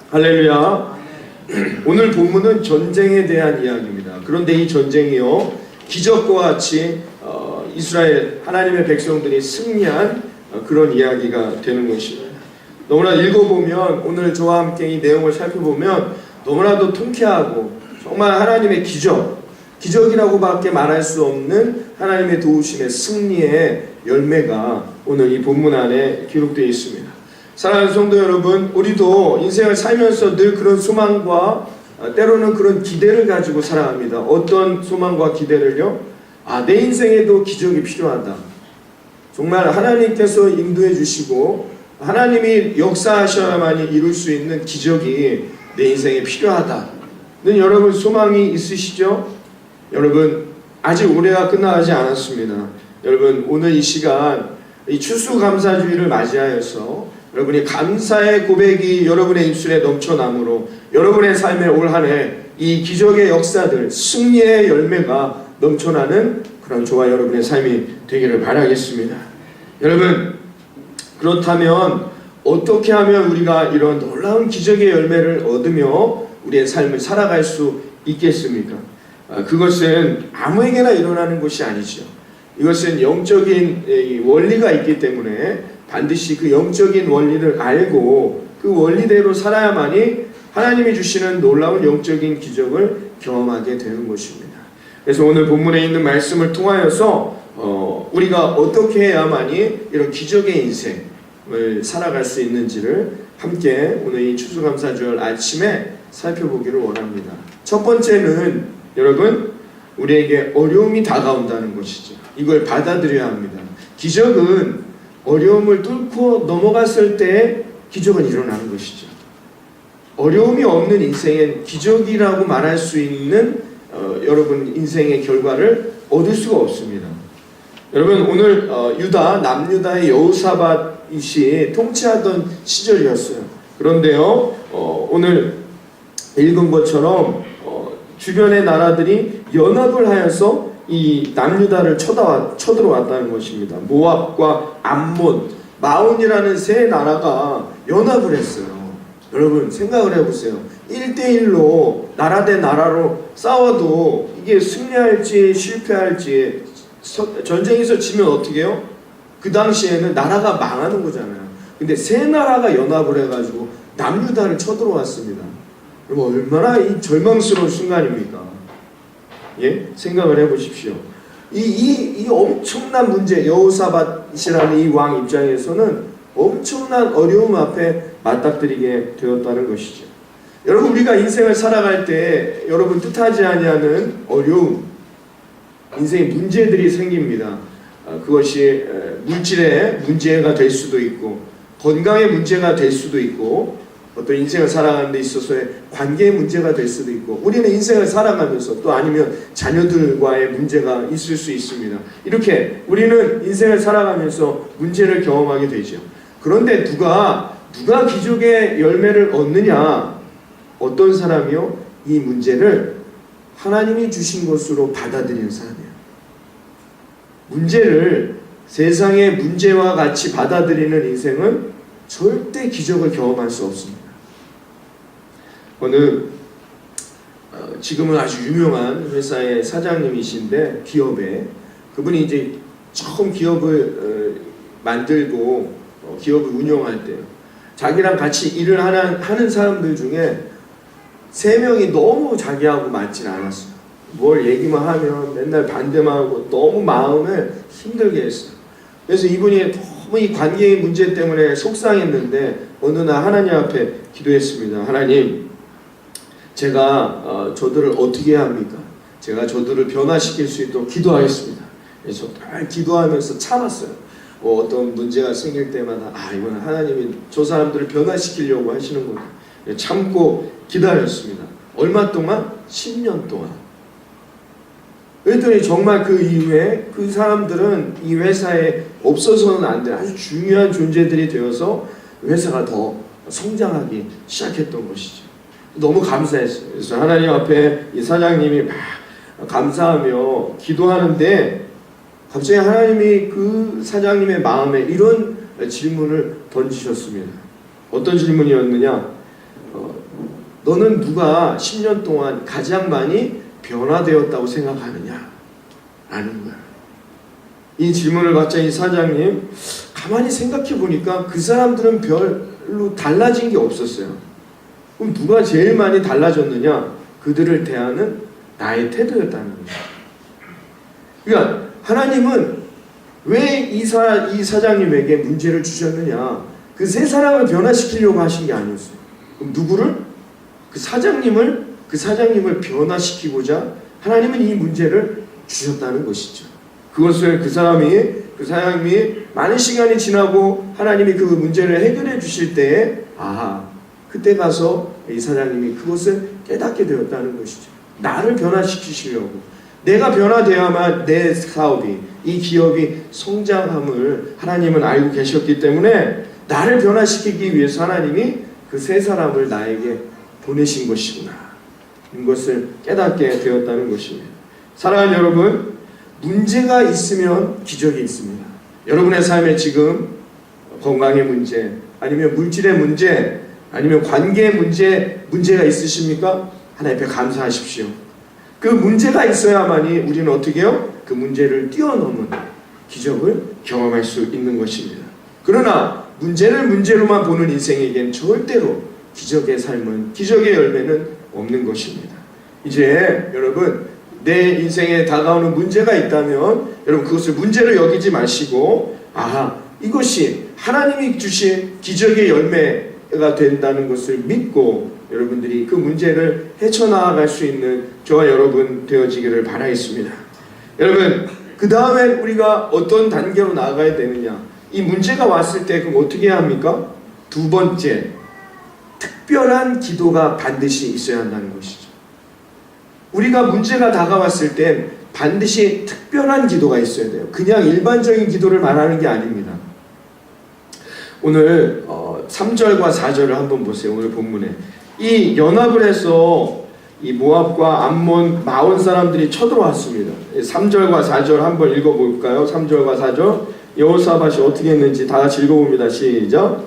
할렐루야. 오늘 본문은 전쟁에 대한 이야기입니다. 그런데 이 전쟁이요, 기적과 같이 이스라엘 하나님의 백성들이 승리한 그런 이야기가 되는 것입니다. 너무나 읽어보면, 오늘 저와 함께 이 내용을 살펴보면 너무나도 통쾌하고 정말 하나님의 기적이라고밖에 말할 수 없는 하나님의 도우심의 승리의 열매가 오늘 이 본문 안에 기록되어 있습니다. 사랑하는 성도 여러분, 우리도 인생을 살면서 늘 그런 소망과 때로는 그런 기대를 가지고 살아갑니다. 어떤 소망과 기대를요? 내 인생에도 기적이 필요하다. 정말 하나님께서 인도해 주시고 하나님이 역사하셔야만이 이룰 수 있는 기적이 내 인생에 필요하다는 여러분 소망이 있으시죠? 여러분, 아직 올해가 끝나가지 않았습니다. 여러분, 오늘 이 시간 이 추수감사주의를 맞이하여서 여러분이 감사의 고백이 여러분의 입술에 넘쳐나므로 여러분의 삶에 올 한 해 이 기적의 역사들, 승리의 열매가 넘쳐나는 그런 저와 여러분의 삶이 되기를 바라겠습니다. 여러분, 그렇다면 어떻게 하면 우리가 이런 놀라운 기적의 열매를 얻으며 우리의 삶을 살아갈 수 있겠습니까? 그것은 아무에게나 일어나는 것이 아니죠. 이것은 영적인 원리가 있기 때문에 반드시 그 영적인 원리를 알고 그 원리대로 살아야만이 하나님이 주시는 놀라운 영적인 기적을 경험하게 되는 것입니다. 그래서 오늘 본문에 있는 말씀을 통하여서 우리가 어떻게 해야만이 이런 기적의 인생을 살아갈 수 있는지를 함께 오늘 이 추수감사절 아침에 살펴보기를 원합니다. 첫 번째는 여러분, 우리에게 어려움이 다가온다는 것이죠. 이걸 받아들여야 합니다. 기적은 어려움을 뚫고 넘어갔을 때 기적은 일어나는 것이죠. 어려움이 없는 인생엔 기적이라고 말할 수 있는 여러분 인생의 결과를 얻을 수가 없습니다. 여러분, 오늘 남유다의 여호사밧이 통치하던 시절이었어요. 그런데요, 오늘 읽은 것처럼 주변의 나라들이 연합을 하여서 이 남유다를 쳐들어왔다는 것입니다. 모압과 암몬, 마온이라는 세 나라가 연합을 했어요. 여러분, 생각을 해보세요. 1대1로 나라 대 나라로 싸워도 이게 승리할지 실패할지, 전쟁에서 지면 어떻게 해요? 그 당시에는 나라가 망하는 거잖아요. 근데 세 나라가 연합을 해가지고 남유다를 쳐들어왔습니다. 그럼 얼마나 이 절망스러운 순간입니까? 예? 생각을 해보십시오. 이 엄청난 문제, 여호사밧이라는 이 왕 입장에서는 엄청난 어려움 앞에 맞닥뜨리게 되었다는 것이죠. 여러분, 우리가 인생을 살아갈 때 여러분 뜻하지 아니하는 어려움, 인생의 문제들이 생깁니다. 그것이 물질의 문제가 될 수도 있고, 건강의 문제가 될 수도 있고, 어떤 인생을 살아가는 데 있어서의 관계의 문제가 될 수도 있고, 우리는 인생을 살아가면서 또 아니면 자녀들과의 문제가 있을 수 있습니다. 이렇게 우리는 인생을 살아가면서 문제를 경험하게 되죠. 그런데 누가 기적의 열매를 얻느냐? 어떤 사람이요? 이 문제를 하나님이 주신 것으로 받아들이는 사람이에요. 문제를 세상의 문제와 같이 받아들이는 인생은 절대 기적을 경험할 수 없습니다. 지금은 아주 유명한 회사의 사장님이신데, 기업에 그분이 이제 처음 기업을 만들고 기업을 운영할 때요, 자기랑 같이 일을 하는 사람들 중에 3명이 너무 자기하고 맞진 않았어요. 뭘 얘기만 하면 맨날 반대만 하고 너무 마음을 힘들게 했어요. 그래서 이분이 너무 이 관계의 문제 때문에 속상했는데 어느 날 하나님 앞에 기도했습니다. 하나님, 제가 저들을 어떻게 해야 합니까? 제가 저들을 변화시킬 수 있도록 기도하겠습니다. 그래서 늘 기도하면서 참았어요. 어떤 문제가 생길 때마다 이거는 하나님이 저 사람들을 변화시키려고 하시는구나. 참고 기다렸습니다. 얼마 동안? 10년 동안. 그랬더니 정말 그 이후에 그 사람들은 이 회사에 없어서는 안 되는 아주 중요한 존재들이 되어서 회사가 더 성장하기 시작했던 것이죠. 너무 감사했어요. 그래서 하나님 앞에 이 사장님이 막 감사하며 기도하는데 갑자기 하나님이 그 사장님의 마음에 이런 질문을 던지셨습니다. 어떤 질문이었느냐? 너는 누가 10년 동안 가장 많이 변화되었다고 생각하느냐? 라는 거야. 이 질문을 받자 이 사장님 가만히 생각해 보니까 그 사람들은 별로 달라진 게 없었어요. 그럼 누가 제일 많이 달라졌느냐? 그들을 대하는 나의 태도였다는 거예요. 그러니까 하나님은 왜 이 사장님에게 문제를 주셨느냐? 그 세 사람을 변화시키려고 하신 게 아니었어요. 그럼 누구를? 그 사장님을 변화시키고자 하나님은 이 문제를 주셨다는 것이죠. 그것을 그 사장님이 많은 시간이 지나고 하나님이 그 문제를 해결해 주실 때에 그때 가서 이 사장님이 그것을 깨닫게 되었다는 것이죠. 나를 변화시키시려고, 내가 변화되어야만 내 사업이, 이 기업이 성장함을 하나님은 알고 계셨기 때문에 나를 변화시키기 위해서 하나님이 그 세 사람을 나에게 보내신 것이구나, 이것을 깨닫게 되었다는 것입니다. 사랑하는 여러분, 문제가 있으면 기적이 있습니다. 여러분의 삶에 지금 건강의 문제, 아니면 물질의 문제, 아니면 관계의 문제가 있으십니까? 하나님 앞에 감사하십시오. 그 문제가 있어야만이 우리는 어떻게 해요? 그 문제를 뛰어넘은 기적을 경험할 수 있는 것입니다. 그러나 문제를 문제로만 보는 인생에겐 절대로 기적의 삶은, 기적의 열매는 없는 것입니다. 이제 여러분, 내 인생에 다가오는 문제가 있다면 여러분 그것을 문제로 여기지 마시고 이것이 하나님이 주신 기적의 열매가 된다는 것을 믿고 여러분들이 그 문제를 헤쳐나갈 수 있는 저와 여러분 되어지기를 바라겠습니다. 여러분, 그 다음에 우리가 어떤 단계로 나아가야 되느냐? 이 문제가 왔을 때 그럼 어떻게 해야 합니까? 두 번째, 특별한 기도가 반드시 있어야 한다는 것이죠. 우리가 문제가 다가왔을 땐 반드시 특별한 기도가 있어야 돼요. 그냥 일반적인 기도를 말하는 게 아닙니다. 오늘 3절과 4절을 한번 보세요. 오늘 본문에 이 연합을 해서 이 모압과 암몬, 마온 사람들이 쳐들어왔습니다. 3절과 4절 한번 읽어볼까요? 3절과 4절. 여호사밧이 어떻게 했는지 다 같이 읽어봅니다. 시작.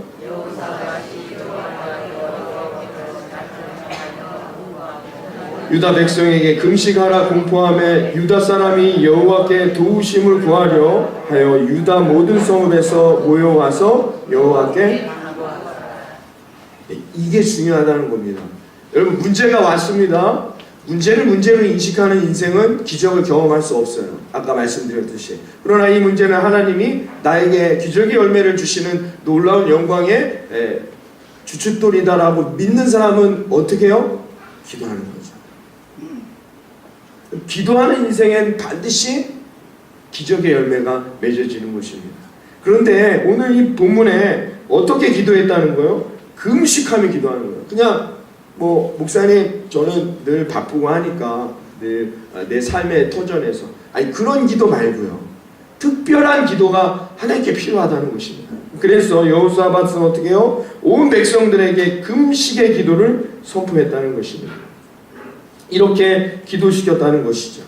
유다 백성에게 금식하라 공포하며 유다 사람이 여호와께 도우심을 구하려 하여 유다 모든 성읍에서 모여와서 여호와께, 이게 중요하다는 겁니다. 여러분, 문제가 왔습니다. 문제를 문제로 인식하는 인생은 기적을 경험할 수 없어요. 아까 말씀드렸듯이. 그러나 이 문제는 하나님이 나에게 기적의 열매를 주시는 놀라운 영광의 주춧돌이다라고 믿는 사람은 어떻게 해요? 기도하는 거죠. 기도하는 인생엔 반드시 기적의 열매가 맺어지는 것입니다. 그런데 오늘 이 본문에 어떻게 기도했다는 거예요? 금식하며 기도하는 거예요. 그냥 목사님 저는 늘 바쁘고 하니까 늘 내 삶의 터전에서, 그런 기도 말고요, 특별한 기도가 하나님께 필요하다는 것입니다. 그래서 여호사밧은 어떻게 해요? 온 백성들에게 금식의 기도를 선포했다는 것입니다. 이렇게 기도시켰다는 것이죠.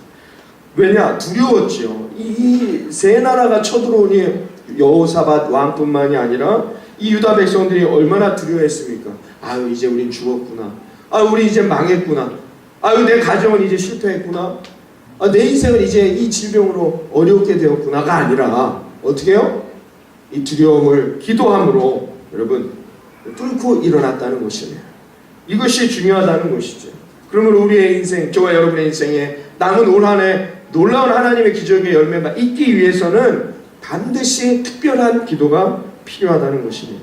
왜냐? 두려웠죠. 이 세 나라가 쳐들어오니 여호사밧 왕뿐만이 아니라 이 유다 백성들이 얼마나 두려워했습니까? 이제 우린 죽었구나. 우리 이제 망했구나. 내 가정은 이제 실패했구나. 내 인생은 이제 이 질병으로 어렵게 되었구나가 아니라 어떻게 해요? 이 두려움을 기도함으로 여러분 뚫고 일어났다는 것이네요. 이것이 중요하다는 것이죠. 그러면 우리의 인생, 저와 여러분의 인생에 남은 올 한 해 놀라운 하나님의 기적의 열매가 있기 위해서는 반드시 특별한 기도가 필요하다는 것입니다.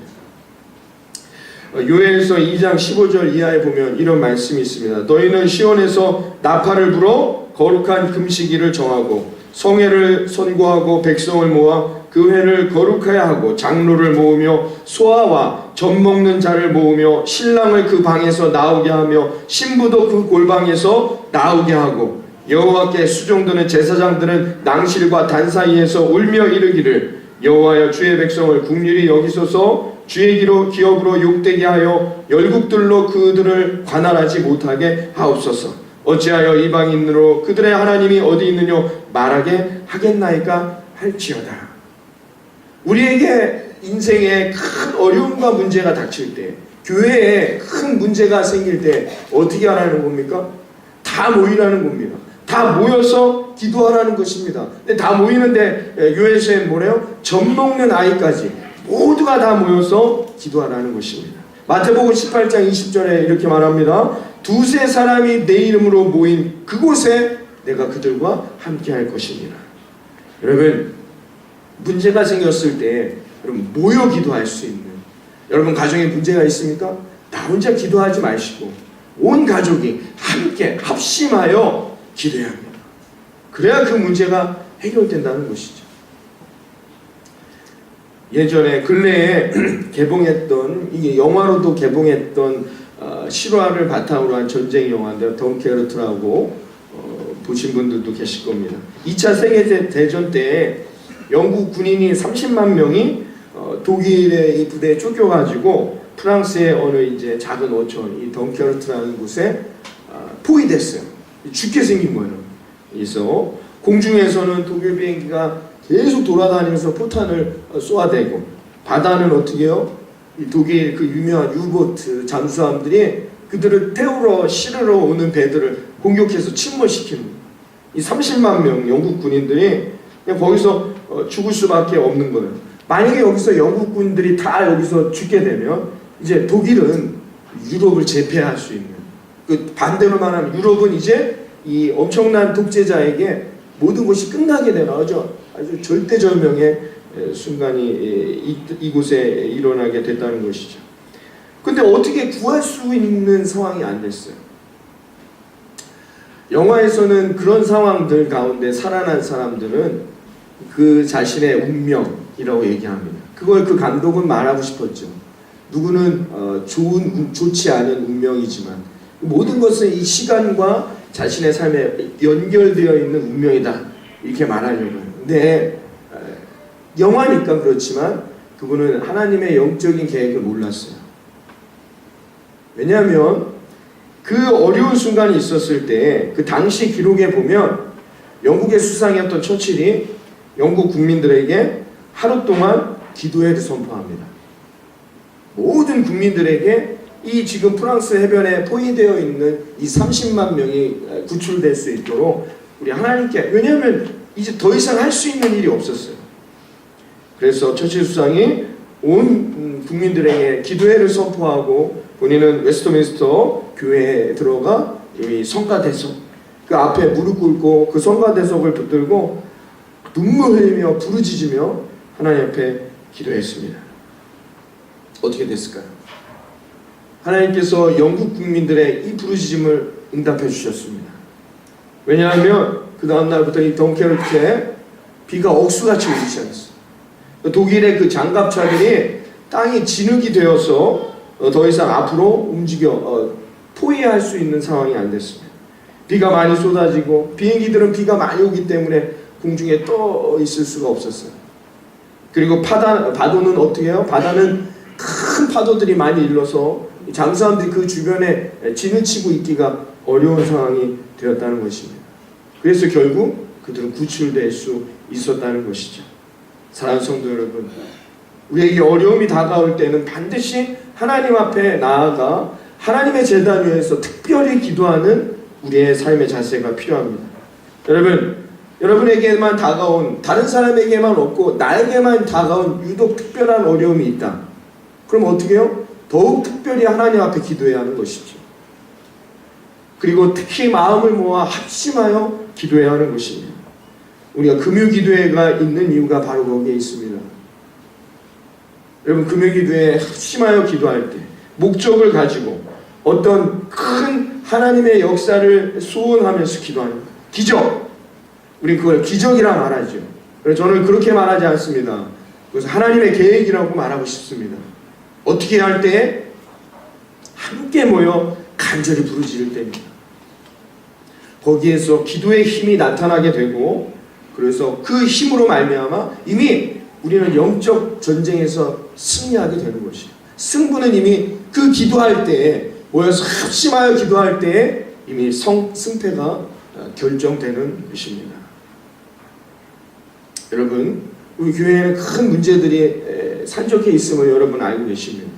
요엘서 2장 15절 이하에 보면 이런 말씀이 있습니다. 너희는 시온에서 나팔을 불어 거룩한 금식일을 정하고 성회를 선고하고 백성을 모아 그 회를 거룩하여 하고 장로를 모으며 소아와 젖 먹는 자를 모으며 신랑을 그 방에서 나오게 하며 신부도 그 골방에서 나오게 하고 여호와께 수종드는 제사장들은 낭실과 단 사이에서 울며 이르기를 여호와여 주의 백성을 긍휼히 여기소서 주의 기업으로 욕되게 하여 열국들로 그들을 관할하지 못하게 하옵소서. 어찌하여 이방인으로 그들의 하나님이 어디 있느냐 말하게 하겠나이까 할지어다. 우리에게 인생에 큰 어려움과 문제가 닥칠 때, 교회에 큰 문제가 생길 때 어떻게 하라는 겁니까? 다 모이라는 겁니다. 다 모여서 기도하라는 것입니다. 근데 다 모이는데 요엘서에 뭐래요? 젖 먹는 아이까지 모두가 다 모여서 기도하라는 것입니다. 마태복음 18장 20절에 이렇게 말합니다. 두세 사람이 내 이름으로 모인 그곳에 내가 그들과 함께 할 것입니다. 여러분, 문제가 생겼을 때 여러분 모여 기도할 수 있는, 여러분 가정에 문제가 있습니까? 나 혼자 기도하지 마시고 온 가족이 함께 합심하여 기도해야 합니다. 그래야 그 문제가 해결된다는 것이죠. 예전에 근래에 개봉했던, 이게 영화로도 개봉했던 실화를 바탕으로 한 전쟁 영화인데요. 덩케르트라고 보신 분들도 계실 겁니다. 2차 세계대전 때 영국 군인이 30만 명이 독일의 이 부대에 쫓겨가지고 프랑스의 어느 이제 작은 어촌, 이 덩케르트라는 곳에 포위됐어요. 죽게 생긴 거예요. 그래서 공중에서는 독일 비행기가 계속 돌아다니면서 포탄을 쏘아대고, 바다는 어떻게 해요? 이 독일 그 유명한 유보트 잠수함들이 그들을 태우러 실으러 오는 배들을 공격해서 침몰시키는 거예요. 이 30만 명 영국 군인들이 그냥 거기서 죽을 수밖에 없는 거예요. 만약에 여기서 영국 군인들이 다 여기서 죽게 되면 이제 독일은 유럽을 제패할 수 있는, 그 반대로 말하면 유럽은 이제 이 엄청난 독재자에게 모든 것이 끝나게 되는 아주 절대절명의 순간이 이곳에 일어나게 됐다는 것이죠. 근데 어떻게 구할 수 있는 상황이 안 됐어요. 영화에서는 그런 상황들 가운데 살아난 사람들은 그 자신의 운명이라고 얘기합니다. 그걸 그 감독은 말하고 싶었죠. 누구는 좋지 않은 운명이지만 모든 것은 이 시간과 자신의 삶에 연결되어 있는 운명이다, 이렇게 말하려고 해요. 근데 영화니까 그렇지만 그분은 하나님의 영적인 계획을 몰랐어요. 왜냐하면 그 어려운 순간이 있었을 때 그 당시 기록에 보면 영국의 수상이었던 처칠이 영국 국민들에게 하루 동안 기도회를 선포합니다. 모든 국민들에게 이 지금 프랑스 해변에 포위되어 있는 이 30만 명이 구출될 수 있도록 우리 하나님께, 왜냐하면 이제 더 이상 할 수 있는 일이 없었어요. 그래서 처칠 수상이 온 국민들에게 기도회를 선포하고 본인은 웨스트민스터 교회에 들어가 이 성가대석 그 앞에 무릎 꿇고 그 성가대석을 붙들고 눈물 흘리며 부르짖으며 하나님 앞에 기도했습니다. 어떻게 됐을까요? 하나님께서 영국 국민들의 이 부르짖음을 응답해 주셨습니다. 왜냐하면 그 다음날부터 이 덩케르크에 비가 억수같이 오기 시작했어요. 독일의 그 장갑차들이 땅이 진흙이 되어서 더 이상 앞으로 포위할 수 있는 상황이 안 됐습니다. 비가 많이 쏟아지고 비행기들은 비가 많이 오기 때문에 공중에 떠 있을 수가 없었어요. 그리고 파도는 어떻게 해요? 바다는 큰 파도들이 많이 일러서 장수함들이 그 주변에 진을 치고 있기가 어려운 상황이 되었다는 것입니다. 그래서 결국 그들은 구출될 수 있었다는 것이죠. 사랑하는 성도 여러분, 우리에게 어려움이 다가올 때는 반드시 하나님 앞에 나아가 하나님의 제단 위에서 특별히 기도하는 우리의 삶의 자세가 필요합니다. 여러분에게만 다가온, 다른 사람에게만 없고 나에게만 다가온 유독 특별한 어려움이 있다. 그럼 어떻게 해요? 더욱 특별히 하나님 앞에 기도해야 하는 것이죠. 그리고 특히 마음을 모아 합심하여 기도해야 하는 것입니다. 우리가 금요기도회가 있는 이유가 바로 거기에 있습니다. 여러분, 금요기도회에 합심하여 기도할 때 목적을 가지고 어떤 큰 하나님의 역사를 소원하면서 기도하는 거예요. 기적! 우리 그걸 기적이라 말하죠. 그래서 저는 그렇게 말하지 않습니다. 그래서 하나님의 계획이라고 말하고 싶습니다. 어떻게 할 때? 함께 모여 간절히 부르짖을 때입니다. 거기에서 기도의 힘이 나타나게 되고, 그래서 그 힘으로 말미암아 이미 우리는 영적 전쟁에서 승리하게 되는 것이에요. 승부는 이미 그 기도할 때에, 모여서 합심하여 기도할 때에 이미 승패가 결정되는 것입니다. 여러분, 우리 교회에는 큰 문제들이 산적해 있음을 여러분 알고 계십니다.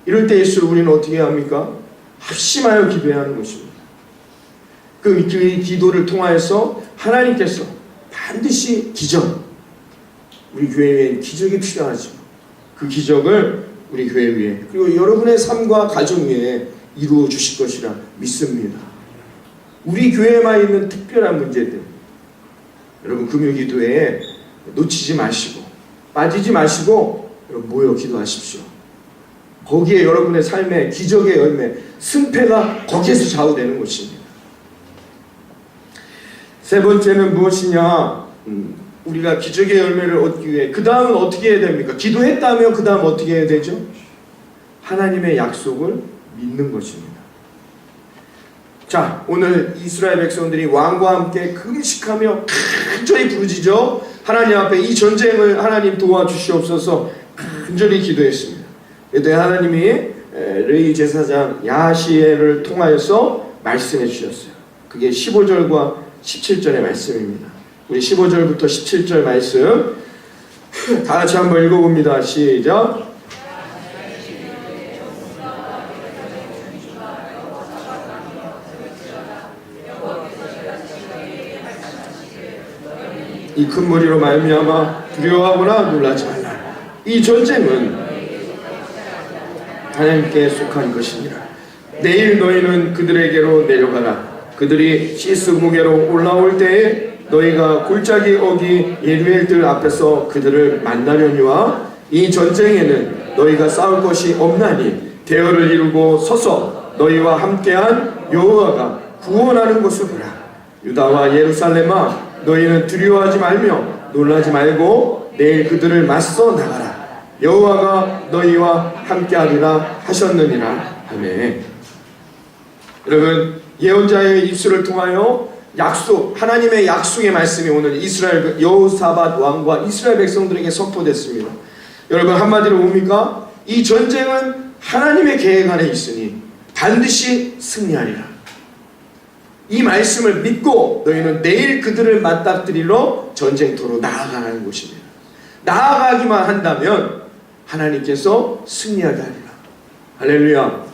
이럴 때일수록 우리는 어떻게 합니까? 합심하여 기도해야 하는 것입니다. 그 기도를 통하여서 하나님께서 반드시 기적, 우리 교회에 기적이 필요하죠. 그 기적을 우리 교회 위에 그리고 여러분의 삶과 가정 위에 이루어 주실 것이라 믿습니다. 우리 교회에만 있는 특별한 문제들, 여러분 금요기도에 놓치지 마시고 빠지지 마시고 여러분 모여 기도하십시오. 거기에 여러분의 삶의 기적의 열매, 승패가 거기에서 좌우되는 것입니다. 세 번째는 무엇이냐? 우리가 기적의 열매를 얻기 위해 그 다음은 어떻게 해야 됩니까? 기도했다면 그 다음 어떻게 해야 되죠? 하나님의 약속을 믿는 것입니다. 자, 오늘 이스라엘 백성들이 왕과 함께 금식하며 간절히 부르짖어 하나님 앞에 이 전쟁을 하나님 도와주시옵소서 간절히 기도했습니다. 그때 하나님이 레위 제사장 야시엘을 통하여서 말씀해 주셨어요. 그게 15절과 17절의 말씀입니다. 우리 15절부터 17절 말씀 다 같이 한번 읽어봅니다. 시작. 이 큰 무리로 말미암아 두려워하거나 놀라지 말라. 이 전쟁은 하나님께 속한 것이니라. 내일 너희는 그들에게로 내려가라. 그들이 시스무게로 올라올 때에 너희가 골짜기 어기 예루엘들 앞에서 그들을 만나려니와 이 전쟁에는 너희가 싸울 것이 없나니 대열을 이루고 서서 너희와 함께한 여호와가 구원하는 것을 보라. 유다와 예루살렘아 너희는 두려워하지 말며 놀라지 말고 내일 그들을 맞서 나가라. 여호와가 너희와 함께하리라 하셨느니라. 아멘. 여러분 예언자의 입술을 통하여 약속, 하나님의 약속의 말씀이 오늘 이스라엘 여호사밧 왕과 이스라엘 백성들에게 선포됐습니다. 여러분 한마디로 뭡니까? 이 전쟁은 하나님의 계획 안에 있으니 반드시 승리하리라. 이 말씀을 믿고 너희는 내일 그들을 맞닥뜨리러 전쟁터로 나아가는 것입니다. 나아가기만 한다면 하나님께서 승리하게 하리라. 할렐루야.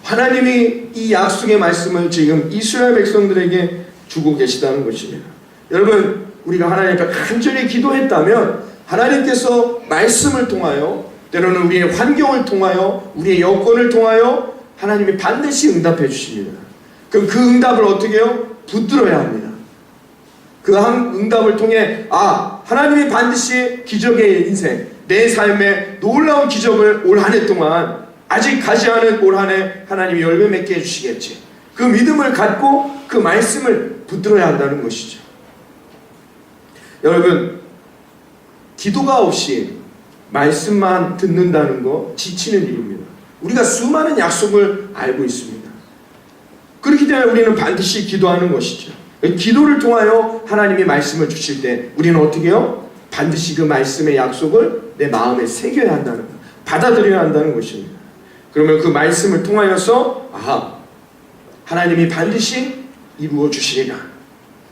하나님이 이 약속의 말씀을 지금 이스라엘 백성들에게 주고 계시다는 것입니다. 여러분 우리가 하나님 앞에 간절히 기도했다면 하나님께서 말씀을 통하여 때로는 우리의 환경을 통하여 우리의 여건을 통하여 하나님이 반드시 응답해 주십니다. 그럼 그 응답을 어떻게 해요? 붙들어야 합니다. 그 응답을 통해 하나님이 반드시 기적의 인생, 내 삶에 놀라운 기적을 올 한 해 동안 아직 가지 않은 올 한 해 하나님이 열매 맺게 해주시겠지. 그 믿음을 갖고 그 말씀을 붙들어야 한다는 것이죠. 여러분 기도가 없이 말씀만 듣는다는 거 지치는 일입니다. 우리가 수많은 약속을 알고 있습니다. 그렇기 때문에 우리는 반드시 기도하는 것이죠. 기도를 통하여 하나님이 말씀을 주실 때 우리는 어떻게 해요? 반드시 그 말씀의 약속을 내 마음에 새겨야 한다는 것, 받아들여야 한다는 것입니다. 그러면 그 말씀을 통하여서 하나님이 반드시 이루어 주시리라.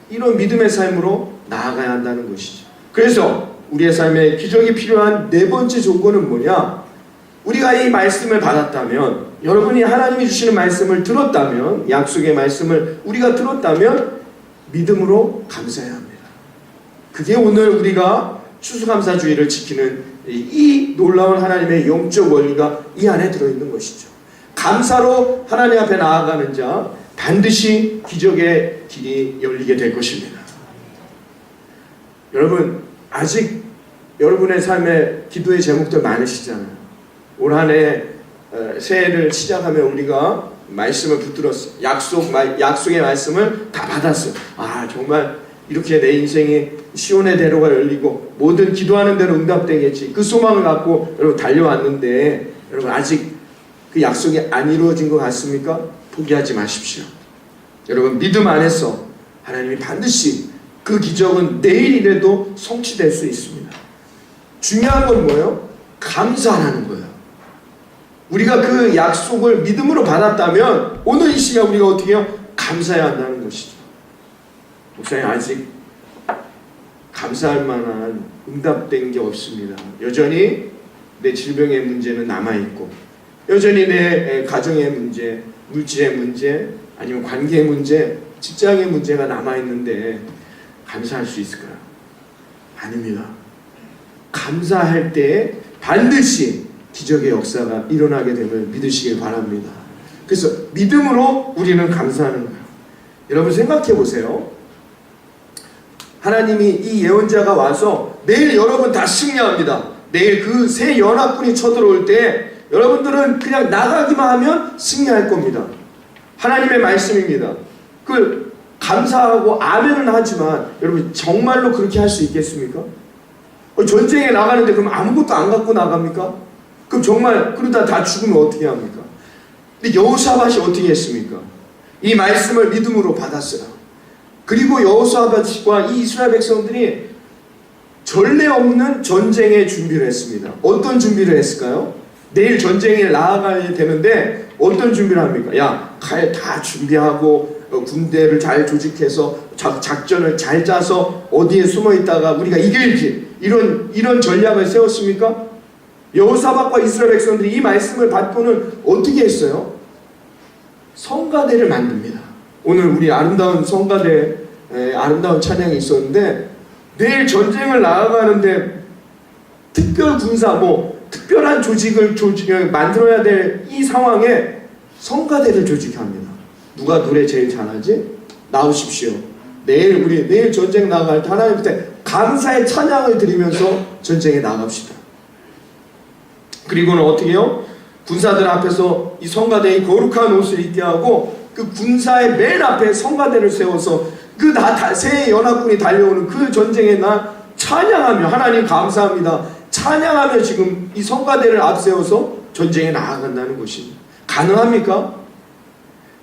이런 믿음의 삶으로 나아가야 한다는 것이죠. 그래서 우리의 삶에 기적이 필요한 네 번째 조건은 뭐냐? 우리가 이 말씀을 받았다면, 여러분이 하나님이 주시는 말씀을 들었다면, 약속의 말씀을 우리가 들었다면 믿음으로 감사해야 합니다. 그게 오늘 우리가 추수감사주의를 지키는 이 놀라운 하나님의 영적 원리가 이 안에 들어있는 것이죠. 감사로 하나님 앞에 나아가는 자 반드시 기적의 길이 열리게 될 것입니다. 여러분 아직 여러분의 삶에 기도의 제목들 많으시잖아요. 올 한 해 새해를 시작하며 우리가 말씀을 붙들었어요. 약속의 말씀을 다 받았어요. 정말 이렇게 내 인생이 시온의 대로가 열리고 모든 기도하는 대로 응답되겠지. 그 소망을 갖고 여러분 달려왔는데 여러분 아직 그 약속이 안 이루어진 것 같습니까? 포기하지 마십시오. 여러분 믿음 안에서 하나님이 반드시 그 기적은 내일이라도 성취될 수 있습니다. 중요한 건 뭐예요? 감사하는 거예요. 우리가 그 약속을 믿음으로 받았다면 오늘 이 시간 우리가 어떻게 해요? 감사해야 한다는 것이죠. 목사님 아직 감사할 만한 응답된 게 없습니다. 여전히 내 질병의 문제는 남아있고 여전히 내 가정의 문제, 물질의 문제, 아니면 관계의 문제, 직장의 문제가 남아있는데 감사할 수 있을까요? 아닙니다. 감사할 때 반드시 기적의 역사가 일어나게 됨을 믿으시길 바랍니다. 그래서 믿음으로 우리는 감사하는 거예요. 여러분 생각해 보세요. 하나님이 이 예언자가 와서 내일 여러분 다 승리합니다. 내일 그 새 연합군이 쳐들어올 때 여러분들은 그냥 나가기만 하면 승리할 겁니다. 하나님의 말씀입니다. 그 감사하고 아멘은 하지만 여러분 정말로 그렇게 할 수 있겠습니까? 전쟁에 나가는데 그럼 아무것도 안 갖고 나갑니까? 그럼 정말 그러다 다 죽으면 어떻게 합니까? 근데 여호사밧이 어떻게 했습니까? 이 말씀을 믿음으로 받았어요. 그리고 여호사밧과 이 이스라엘 백성들이 전례 없는 전쟁의 준비를 했습니다. 어떤 준비를 했을까요? 내일 전쟁에 나아가야 되는데 어떤 준비를 합니까? 야, 칼 다 준비하고 군대를 잘 조직해서 작전을 잘 짜서 어디에 숨어 있다가 우리가 이길지 이런 전략을 세웠습니까? 여호사밧과 이스라엘 백성들이 이 말씀을 받고는 어떻게 했어요? 성가대를 만듭니다. 오늘 우리 아름다운 성가대, 아름다운 찬양이 있었는데 내일 전쟁을 나아가는데 특별 군사, 특별한 조직을 만들어야 될 이 상황에 성가대를 조직합니다. 누가 노래 제일 잘하지? 나오십시오. 내일 전쟁 나갈 때 하나님한테 감사의 찬양을 드리면서 전쟁에 나갑시다. 그리고는 어떻게 해요? 군사들 앞에서 이 성가대의 거룩한 옷을 입게 하고 그 군사의 맨 앞에 성가대를 세워서 그 새 연합군이 달려오는 그 전쟁에 나 찬양하며 하나님 감사합니다. 찬양하며 지금 이 성가대를 앞세워서 전쟁에 나아간다는 것입니다. 가능합니까?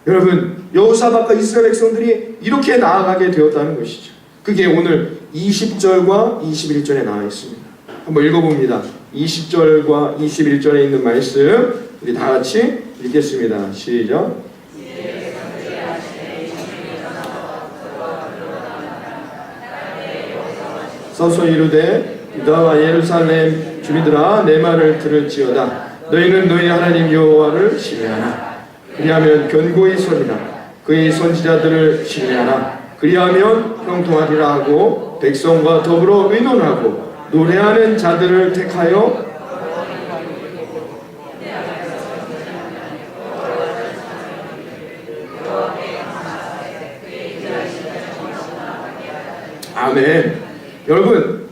여러분 여호사밧과 이스라엘 백성들이 이렇게 나아가게 되었다는 것이죠. 그게 오늘 20절과 21절에 나와 있습니다. 한번 읽어봅니다. 20절과 21절에 있는 말씀 우리 다 같이 읽겠습니다. 시작. 서서 이르되 유다와 예루살렘 주민들아 내 말을 들을지어다. 너희는 너희 하나님 여호와를 신뢰하라. 그리하면 견고히 서리라. 그의 선지자들을 신뢰하라. 그리하면 형통하리라 하고 백성과 더불어 의논하고 노래하는 자들을 택하여 아멘. 여러분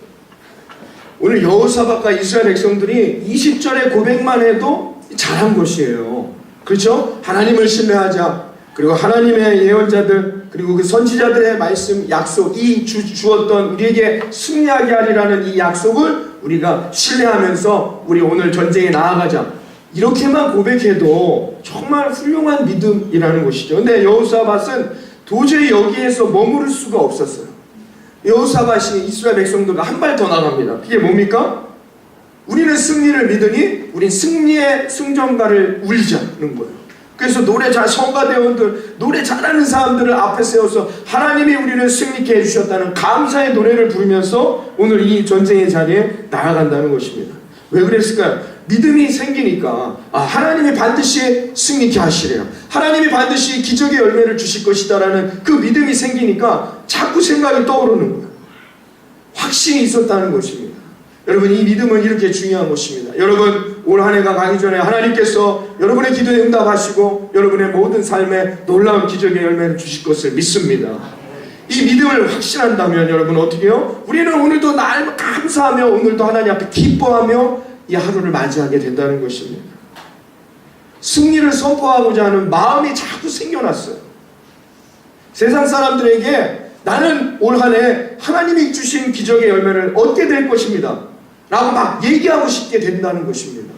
오늘 여호사밧과 이스라엘 백성들이 20절의 고백만 해도 잘한 것이에요. 그렇죠? 하나님을 신뢰하자. 그리고 하나님의 예언자들 그리고 그 선지자들의 말씀 약속 이 주었던 우리에게 승리하게 하리라는 이 약속을 우리가 신뢰하면서 우리 오늘 전쟁에 나아가자. 이렇게만 고백해도 정말 훌륭한 믿음이라는 것이죠. 근데 여호사밧은 도저히 여기에서 머무를 수가 없었어요. 여호사밧이 이스라엘 백성들과 한 발 더 나갑니다. 그게 뭡니까? 우리는 승리를 믿으니 우린 승리의 승전가를 울리자는 거예요. 그래서 성가대원들, 노래 잘하는 사람들을 앞에 세워서 하나님이 우리를 승리케 해주셨다는 감사의 노래를 부르면서 오늘 이 전쟁의 자리에 나아간다는 것입니다. 왜 그랬을까요? 믿음이 생기니까 하나님이 반드시 승리케 하시리라. 하나님이 반드시 기적의 열매를 주실 것이다라는 그 믿음이 생기니까 자꾸 생각이 떠오르는 거예요. 확신이 있었다는 것입니다. 여러분 이 믿음은 이렇게 중요한 것입니다. 여러분 올 한 해가 가기 전에 하나님께서 여러분의 기도에 응답하시고 여러분의 모든 삶에 놀라운 기적의 열매를 주실 것을 믿습니다. 이 믿음을 확신한다면 여러분 어떻게 해요? 우리는 오늘도 날 감사하며 오늘도 하나님 앞에 기뻐하며 이 하루를 맞이하게 된다는 것입니다. 승리를 선포하고자 하는 마음이 자꾸 생겨났어요. 세상 사람들에게 나는 올 한 해 하나님이 주신 기적의 열매를 얻게 될 것입니다 라고 막 얘기하고 싶게 된다는 것입니다.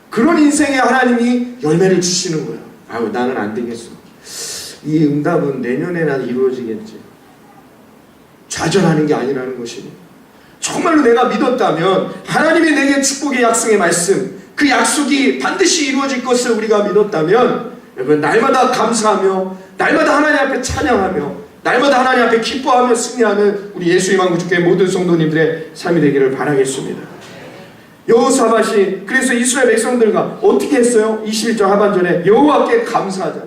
그런 인생에 하나님이 열매를 주시는 거예요. 나는 안 되겠어. 이 응답은 내년에나 이루어지겠지. 좌절하는 게 아니라는 것입니다. 정말로 내가 믿었다면 하나님이 내게 축복의 약속의 말씀 그 약속이 반드시 이루어질 것을 우리가 믿었다면 여러분 날마다 감사하며 날마다 하나님 앞에 찬양하며 날마다 하나님 앞에 기뻐하며 승리하는 우리 예수 희망구주교회 모든 성도님들의 삶이 되기를 바라겠습니다. 여호사밧이 그래서 이스라엘 백성들과 어떻게 했어요? 21절 하반절에 여호와께 감사하자.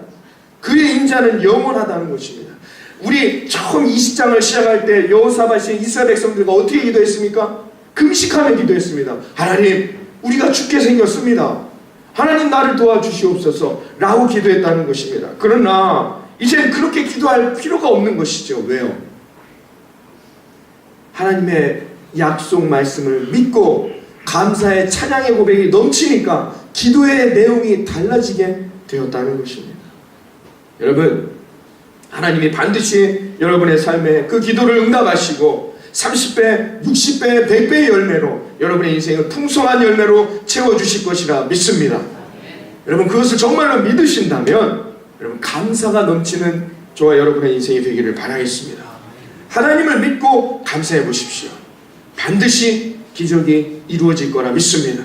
그의 인자는 영원하다는 것입니다. 우리 처음 20장을 시작할 때 여호사밧이 이스라엘 백성들과 어떻게 기도했습니까? 금식하며 기도했습니다. 하나님, 우리가 죽게 생겼습니다. 하나님, 나를 도와주시옵소서 라고 기도했다는 것입니다. 그러나 이제는 그렇게 기도할 필요가 없는 것이죠. 왜요? 하나님의 약속 말씀을 믿고 감사의 찬양의 고백이 넘치니까 기도의 내용이 달라지게 되었다는 것입니다. 여러분, 하나님이 반드시 여러분의 삶에 그 기도를 응답하시고 30배, 60배, 100배의 열매로 여러분의 인생을 풍성한 열매로 채워주실 것이라 믿습니다. 여러분, 그것을 정말로 믿으신다면 여러분, 감사가 넘치는 저와 여러분의 인생이 되기를 바라겠습니다. 하나님을 믿고 감사해 보십시오. 반드시 기적이 이루어질 거라 믿습니다.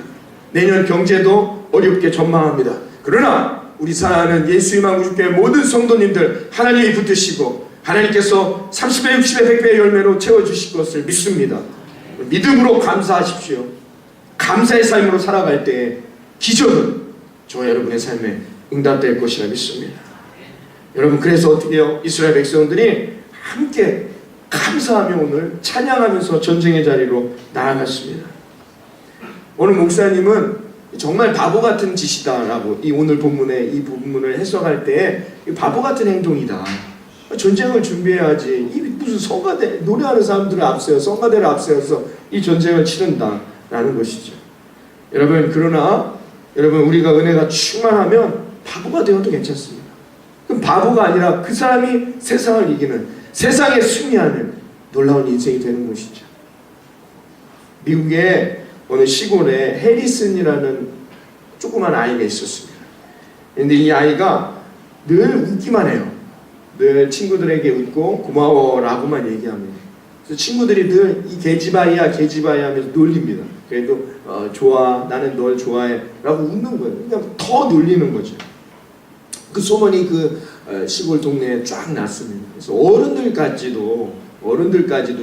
내년 경제도 어렵게 전망합니다. 그러나 우리 사랑하는 예수님만 우주교회 모든 성도님들 하나님이 붙드시고 하나님께서 30배, 60배, 100배의 열매로 채워주실 것을 믿습니다. 믿음으로 감사하십시오. 감사의 삶으로 살아갈 때 기적은 저와 여러분의 삶에 응답될 것이라 믿습니다. 여러분, 그래서 어떻게 해요? 이스라엘 백성들이 함께 감사하며 오늘 찬양하면서 전쟁의 자리로 나아갔습니다. 오늘 목사님은 정말 바보 같은 짓이다라고 이 오늘 본문의 이 부분을 해석할 때 바보 같은 행동이다. 전쟁을 준비해야지. 이 무슨 성가대 노래하는 사람들을 앞세워 성가대를 앞세워서 이 전쟁을 치른다라는 것이죠. 여러분, 그러나 여러분, 우리가 은혜가 충만하면 바보가 되어도 괜찮습니다. 그럼 바보가 아니라 그 사람이 세상을 이기는, 세상에 승리하는 놀라운 인생이 되는 것이죠. 미국의 어느 시골에 해리슨이라는 조그만 아이가 있었습니다. 그런데 이 아이가 늘 웃기만 해요. 늘 친구들에게 웃고 고마워라고만 얘기합니다. 그래서 친구들이 늘 이 계집아이야 계집아이야 하면서 놀립니다. 그래도 좋아, 나는 널 좋아해 라고 웃는 거예요. 그러니까 더 놀리는 거죠. 그 소문이 그 시골 동네에 쫙 났습니다. 그래서 어른들까지도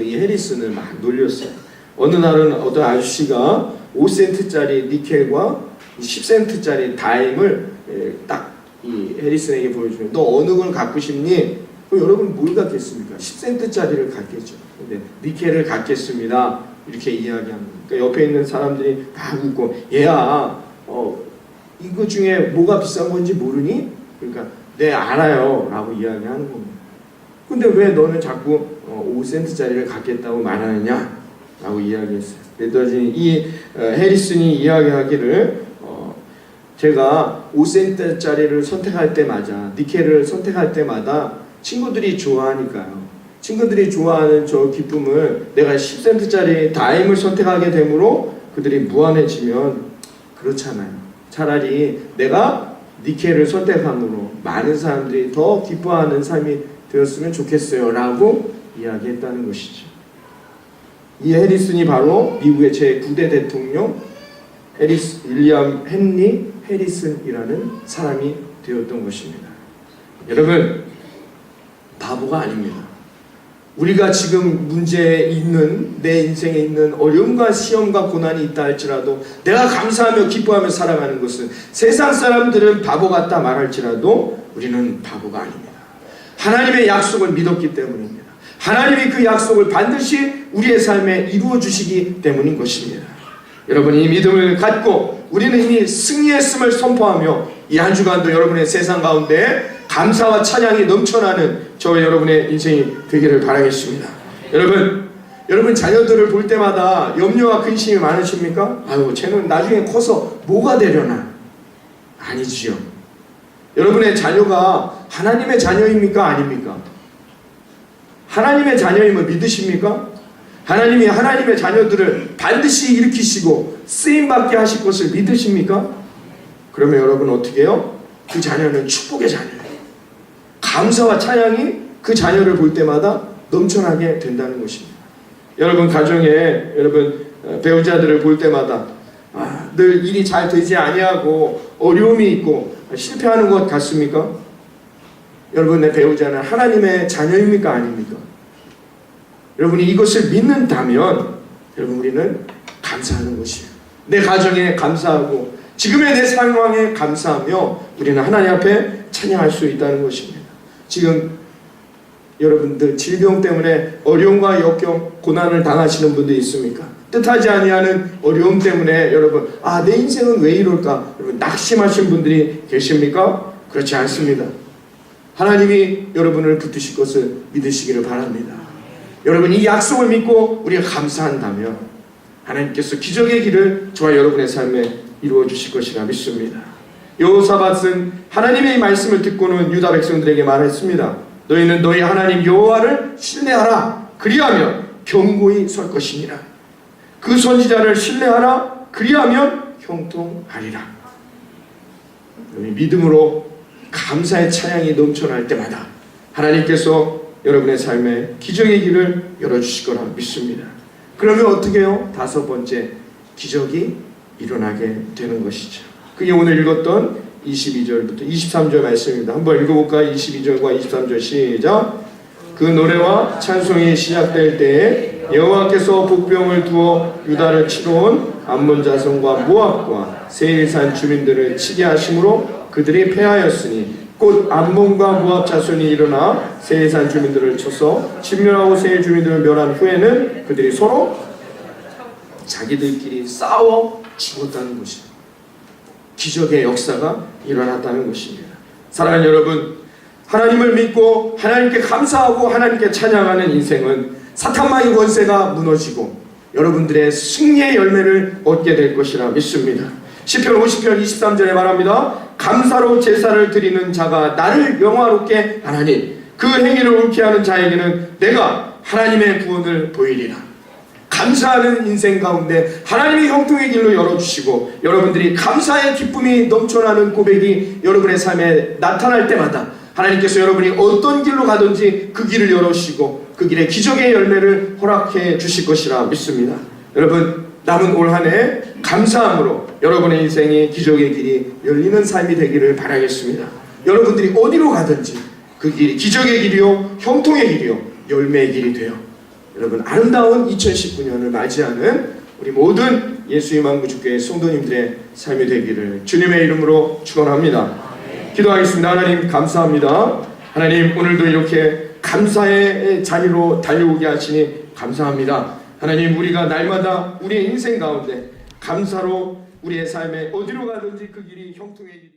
이 해리슨을 막 놀렸어요. 어느 날은 어떤 아저씨가 5센트짜리 니켈과 10센트짜리 다임을 딱 이 해리슨에게 보여주면, 너 어느 걸 갖고 싶니? 그럼 여러분 뭘 갖겠습니까? 10센트짜리를 갖겠죠. 근데 니켈을 갖겠습니다. 이렇게 이야기합니다. 그러니까 옆에 있는 사람들이 다 웃고, 얘야, 이거 중에 뭐가 비싼 건지 모르니? 그러니까 네, 알아요 라고 이야기하는 겁니다. 근데 왜 너는 자꾸 5센트짜리를 갖겠다고 말하느냐? 라고 이야기했어요. 그랬더니 이 해리슨이 이야기하기를 제가 5센트짜리를 선택할 때마다, 니켈을 선택할 때마다 친구들이 좋아하니까요. 친구들이 좋아하는 저 기쁨을 내가 10센트짜리 다임을 선택하게 되므로 그들이 무한해지면 그렇잖아요. 차라리 내가 니켈을 선택함으로 많은 사람들이 더 기뻐하는 삶이 되었으면 좋겠어요 라고 이야기했다는 것이죠. 이 해리슨이 바로 미국의 제9대 대통령 윌리엄 헨리 해리슨이라는 사람이 되었던 것입니다. 여러분, 바보가 아닙니다. 우리가 지금 문제에 있는, 내 인생에 있는 어려움과 시험과 고난이 있다 할지라도 내가 감사하며 기뻐하며 살아가는 것은 세상 사람들은 바보 같다 말할지라도 우리는 바보가 아닙니다. 하나님의 약속을 믿었기 때문입니다. 하나님이 그 약속을 반드시 우리의 삶에 이루어 주시기 때문인 것입니다. 여러분, 이 믿음을 갖고 우리는 이미 승리했음을 선포하며 이 한 주간도 여러분의 세상 가운데 감사와 찬양이 넘쳐나는 저와 여러분의 인생이 되기를 바라겠습니다. 여러분 자녀들을 볼 때마다 염려와 근심이 많으십니까? 아유, 쟤는 나중에 커서 뭐가 되려나? 아니지요. 여러분의 자녀가 하나님의 자녀입니까? 아닙니까? 하나님의 자녀임을 믿으십니까? 하나님이 하나님의 자녀들을 반드시 일으키시고 쓰임받게 하실 것을 믿으십니까? 그러면 여러분 어떻게 해요? 그 자녀는 축복의 자녀예요. 감사와 찬양이 그 자녀를 볼 때마다 넘쳐나게 된다는 것입니다. 여러분 가정에 여러분 배우자들을 볼 때마다 늘 일이 잘 되지 아니하고 어려움이 있고 실패하는 것 같습니까? 여러분, 내 배우자는 하나님의 자녀입니까? 아닙니까? 여러분이 이것을 믿는다면 여러분 우리는 감사하는 것이에요. 내 가정에 감사하고 지금의 내 상황에 감사하며 우리는 하나님 앞에 찬양할 수 있다는 것입니다. 지금 여러분들 질병 때문에 어려움과 역경, 고난을 당하시는 분들 있습니까? 뜻하지 아니하는 어려움 때문에 여러분 내 인생은 왜 이럴까? 여러분 낙심하신 분들이 계십니까? 그렇지 않습니다. 하나님이 여러분을 붙드실 것을 믿으시기를 바랍니다. 여러분 이 약속을 믿고 우리가 감사한다면 하나님께서 기적의 길을 저와 여러분의 삶에 이루어 주실 것이라 믿습니다. 여호사밧은 하나님의 말씀을 듣고는 유다 백성들에게 말했습니다. 너희는 너희 하나님 여호와를 신뢰하라. 그리하면 견고히 설 것이니라. 그 선지자를 신뢰하라. 그리하면 형통하리라. 믿음으로 감사의 찬양이 넘쳐날 때마다 하나님께서 여러분의 삶에 기적의 길을 열어주실 거라 믿습니다. 그러면 어떻게 해요? 다섯 번째, 기적이 일어나게 되는 것이죠. 그게 오늘 읽었던 22절부터 23절 말씀입니다. 한번 읽어볼까요? 22절과 23절 시작. 그 노래와 찬송이 시작될 때에 여호와께서 복병을 두어 유다를 치러 온 암몬 자손과 모압과 세일산 주민들을 치게 하심으로 그들이 패하였으니 곧 암몬과 모압 자손이 일어나 세일산 주민들을 쳐서 진멸하고 세일 주민들을 멸한 후에는 그들이 서로 자기들끼리 싸워 죽었다는 것입니다. 기적의 역사가 일어났다는 것입니다. 사랑하는 여러분, 하나님을 믿고 하나님께 감사하고 하나님께 찬양하는 인생은 사탄마의 권세가 무너지고 여러분들의 승리의 열매를 얻게 될 것이라 믿습니다. 시편 50편 23절에 말합니다. 감사로 제사를 드리는 자가 나를 영화롭게 하나니 그 행위를 옳게 하는 자에게는 내가 하나님의 구원을 보이리라. 감사하는 인생 가운데 하나님의 형통의 길로 열어주시고 여러분들이 감사의 기쁨이 넘쳐나는 고백이 여러분의 삶에 나타날 때마다 하나님께서 여러분이 어떤 길로 가든지 그 길을 열어주시고 그 길에 기적의 열매를 허락해 주실 것이라 믿습니다. 여러분 남은 올 한 해 감사함으로 여러분의 인생이 기적의 길이 열리는 삶이 되기를 바라겠습니다. 여러분들이 어디로 가든지 그 길이 기적의 길이요 형통의 길이요 열매의 길이 되어 여러분 아름다운 2019년을 맞이하는 우리 모든 예수의 만구주교회 성도님들의 삶이 되기를 주님의 이름으로 축원합니다. 기도하겠습니다. 하나님 감사합니다. 하나님 오늘도 이렇게 감사의 자리로 달려오게 하시니 감사합니다. 하나님 우리가 날마다 우리의 인생 가운데 감사로 우리의 삶에 어디로 가든지 그 길이 형통의 길